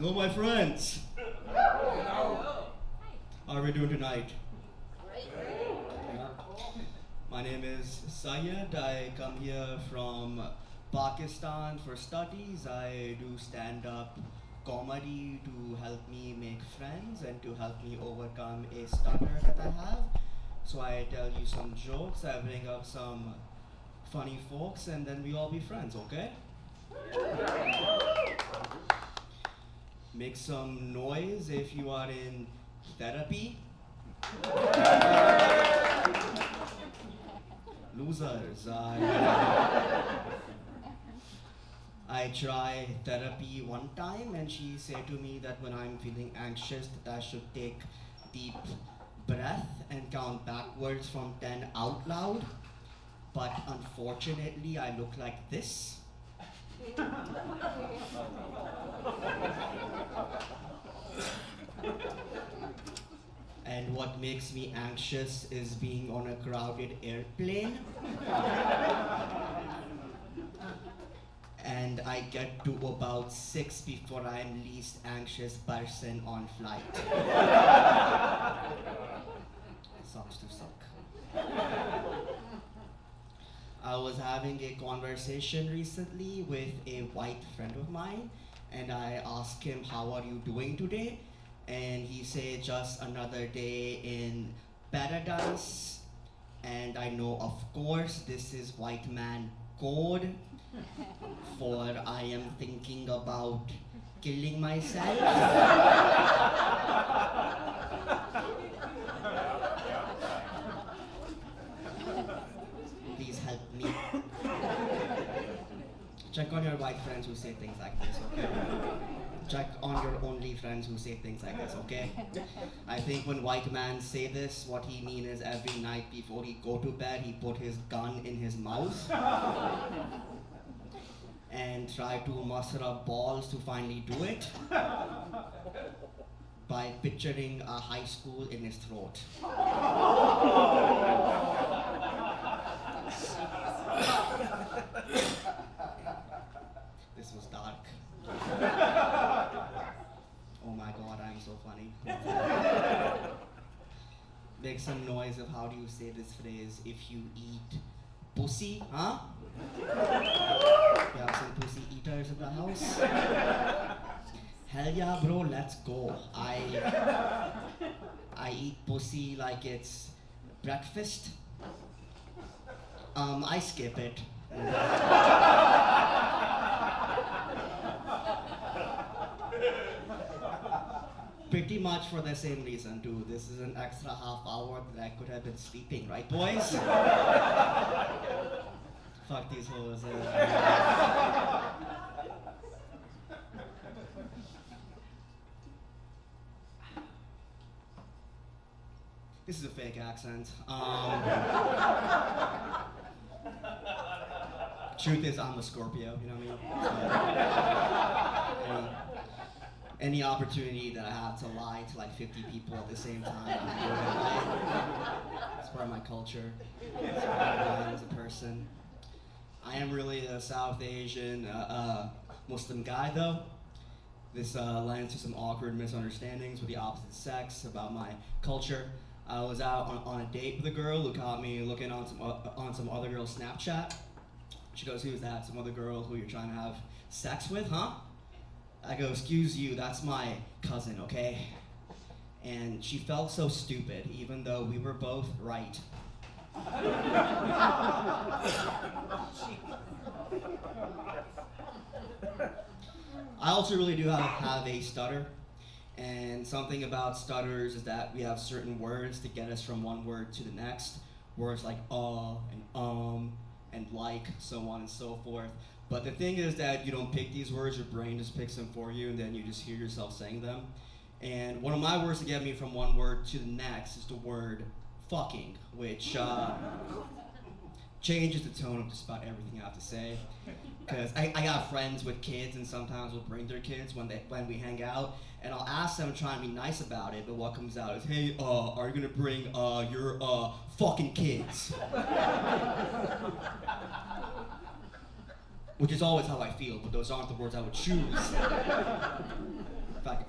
Hello, my friends. How are we doing tonight? Yeah. My name is Syed. I come here from Pakistan for studies. I do stand-up comedy to help me make friends and to help me overcome a stutter that I have. So I tell you some jokes, I bring up some funny folks, and then we all be friends, okay? Make some noise if you are in therapy. Losers. I try therapy one time and she said to me that when I'm feeling anxious that I should take deep breath and count backwards from 10 out loud. But unfortunately I look like this. And what makes me anxious is being on a crowded airplane. And I get to about 6 before I'm least anxious person on flight. Sucks to suck. I was having a conversation recently with a white friend of mine, and I asked him, "How are you doing today?" And he said, "Just another day in paradise." And I know, of course, this is white man code, for I am thinking about killing myself. Please help me. Check on your white friends who say things like this, okay? Check on your only friends who say things like this, okay? I think when white men say this, what he means is every night before he go to bed, he put his gun in his mouth and try to muster up balls to finally do it by picturing a high school in his throat. This was dark. Oh my god, I'm so funny. Make some noise of how do you say this phrase, if you eat pussy, huh? We have some pussy eaters in the house. Hell yeah, bro, let's go. I eat pussy like it's breakfast. I skip it. Pretty much for the same reason too. This is an extra half hour that I could have been sleeping, right boys? Fuck these hoes. This is a fake accent. Truth is, I'm a Scorpio, you know what I mean? Any opportunity that I have to lie to like 50 people at the same time, I'm doing it, right? It's part of my culture. It's part of who I am as a person. I am really a South Asian Muslim guy, though. This lends to some awkward misunderstandings with the opposite sex about my culture. I was out on a date with a girl who caught me looking on some other girl's Snapchat. She goes, "Who's that? Some other girl who you're trying to have sex with, huh?" I go, "Excuse you, that's my cousin, okay?" And she felt so stupid, even though we were both right. I also really do have a stutter, and something about stutters is that we have certain words to get us from one word to the next. Words like and like, so on and so forth. But the thing is that you don't pick these words, your brain just picks them for you, and then you just hear yourself saying them. And one of my words to get me from one word to the next is the word fucking, which changes the tone of just about everything I have to say. Because I got friends with kids, and sometimes we'll bring their kids when we hang out, and I'll ask them, try and be nice about it, but what comes out is, "Hey, are you gonna bring your fucking kids?" Which is always how I feel, but those aren't the words I would choose.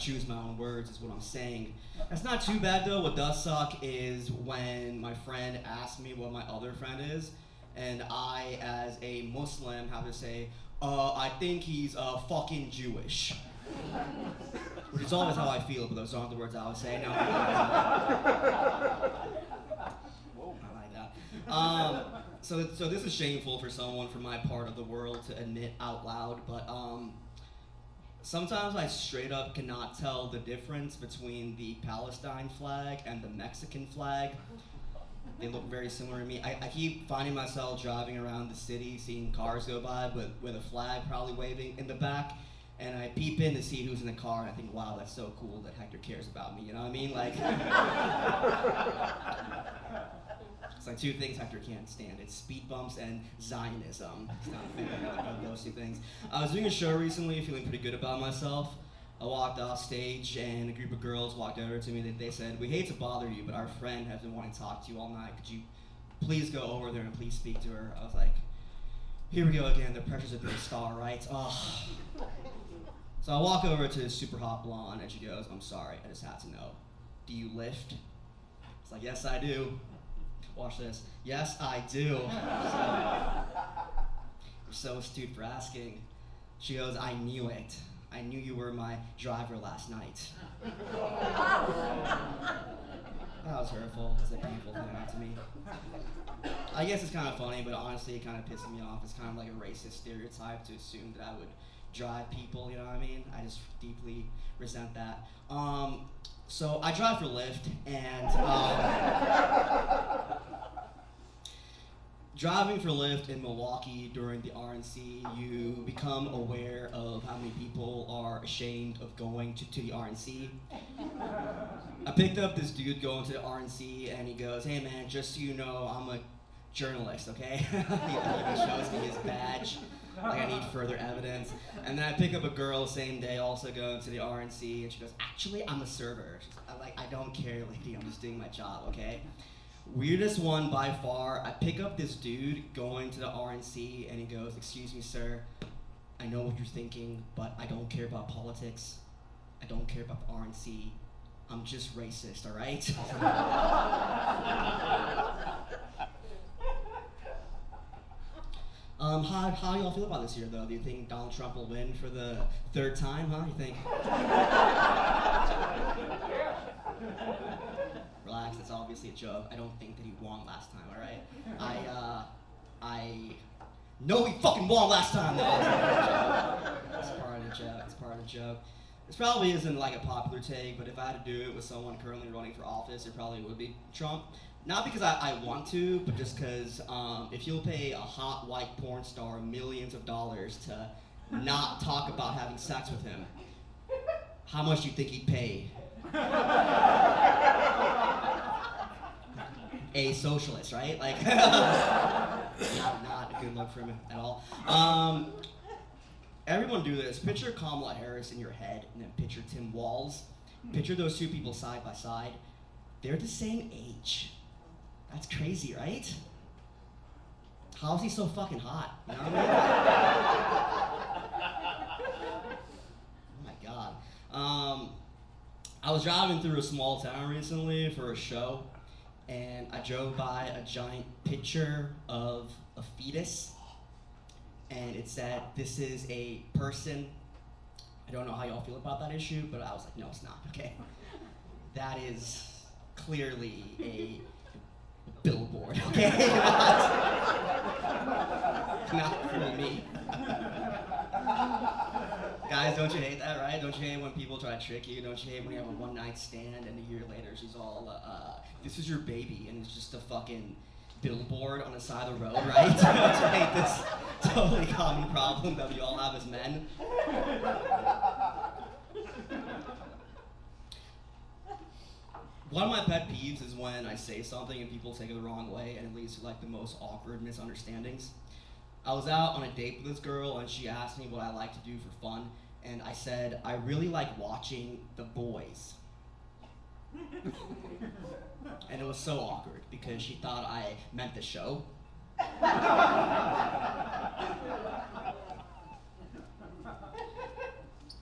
choose my own words is what I'm saying. That's not too bad though. What does suck is when my friend asks me what my other friend is, and I, as a Muslim, have to say, I think he's fucking Jewish. Which is always how I feel, but those aren't the words I would say. No, I like that. So this is shameful for someone from my part of the world to admit out loud, but sometimes I straight up cannot tell the difference between the Palestine flag and the Mexican flag. They look very similar to me. I keep finding myself driving around the city, seeing cars go by with a flag probably waving in the back, and I peep in to see who's in the car, and I think, wow, that's so cool that Hector cares about me, you know what I mean? Like, it's like two things Hector can't stand. It's speed bumps and Zionism. He's not a fan of those two things. I was doing a show recently, feeling pretty good about myself. I walked off stage and a group of girls walked over to me. They said, "We hate to bother you, but our friend has been wanting to talk to you all night. Could you please go over there and please speak to her?" I was like, here we go again. The pressure's a big star, right? Oh. So I walk over to this super hot blonde and she goes, "I'm sorry, I just had to know. Do you lift?" It's like, "Yes, I do." Watch this. "Yes, I do." You're so astute for asking. She goes, "I knew it. I knew you were my driver last night." That was hurtful. It's a painful thing to me. I guess it's kind of funny, but honestly, it kind of pisses me off. It's kind of like a racist stereotype to assume that I would drive people, you know what I mean? I just deeply resent that. So I drive for Lyft, and driving for Lyft in Milwaukee during the RNC, you become aware of how many people are ashamed of going to the RNC. I picked up this dude going to the RNC, and he goes, "Hey man, just so you know, I'm a journalist, okay?" He shows me his badge, like I need further evidence. And then I pick up a girl the same day, also going to the RNC, and she goes, "Actually, I'm a server." She's like, "I don't care, lady, I'm just doing my job, okay?" Weirdest one by far, I pick up this dude going to the RNC and he goes, "Excuse me, sir, I know what you're thinking, but I don't care about politics. I don't care about the RNC. I'm just racist, all right?" How y'all feel about this year, though? Do you think Donald Trump will win for the third time, huh? You think? Relax, that's obviously a joke. I don't think that he won last time, all right? I know he fucking won last time. It's part of the joke. It's part of the joke. This probably isn't like a popular take, but if I had to do it with someone currently running for office, it probably would be Trump. Not because I want to, but just because if you'll pay a hot white porn star millions of dollars to not talk about having sex with him, how much do you think he'd pay? A socialist, right? Like, not a good look for him at all. Everyone do this. Picture Kamala Harris in your head, and then picture Tim Walz. Picture those two people side by side. They're the same age. That's crazy, right? How is he so fucking hot? You know what I mean? Oh my god. I was driving through a small town recently for a show, and I drove by a giant picture of a fetus, and it said, "This is a person." I don't know how y'all feel about that issue, but I was like, no, it's not, okay? That is clearly a billboard, okay? Not for me. Guys, don't you hate that, right? Don't you hate when people try to trick you? Don't you hate when you have a one-night stand and a year later she's all, "This is your baby," and it's just a fucking billboard on the side of the road, right? Don't you hate this totally common problem that we all have as men? One of my pet peeves is when I say something and people take it the wrong way, and it leads to like the most awkward misunderstandings. I was out on a date with this girl, and she asked me what I like to do for fun, and I said, "I really like watching The Boys." And it was so awkward because she thought I meant the show.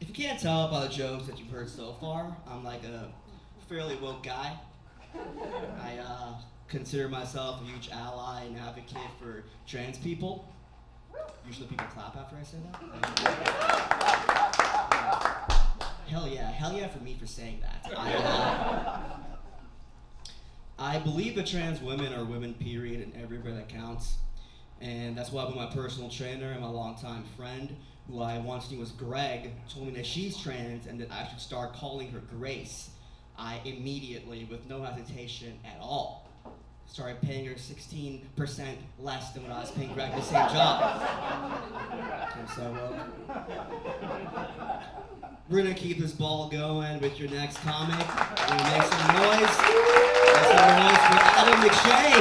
If you can't tell by the jokes that you've heard so far, I'm like a fairly woke guy. I consider myself a huge ally and advocate for trans people. Usually people clap after I say that. Hell yeah for me for saying that. I believe that trans women are women, period, and every bit that counts. And that's why my personal trainer and my longtime friend, who I once knew as Greg, told me that she's trans and that I should start calling her Grace. I immediately, with no hesitation at all, started paying her 16% less than what I was paying Greg the same job. And so, we're gonna keep this ball going with your next comic. We're gonna make some noise. Make some noise for Adam McShay.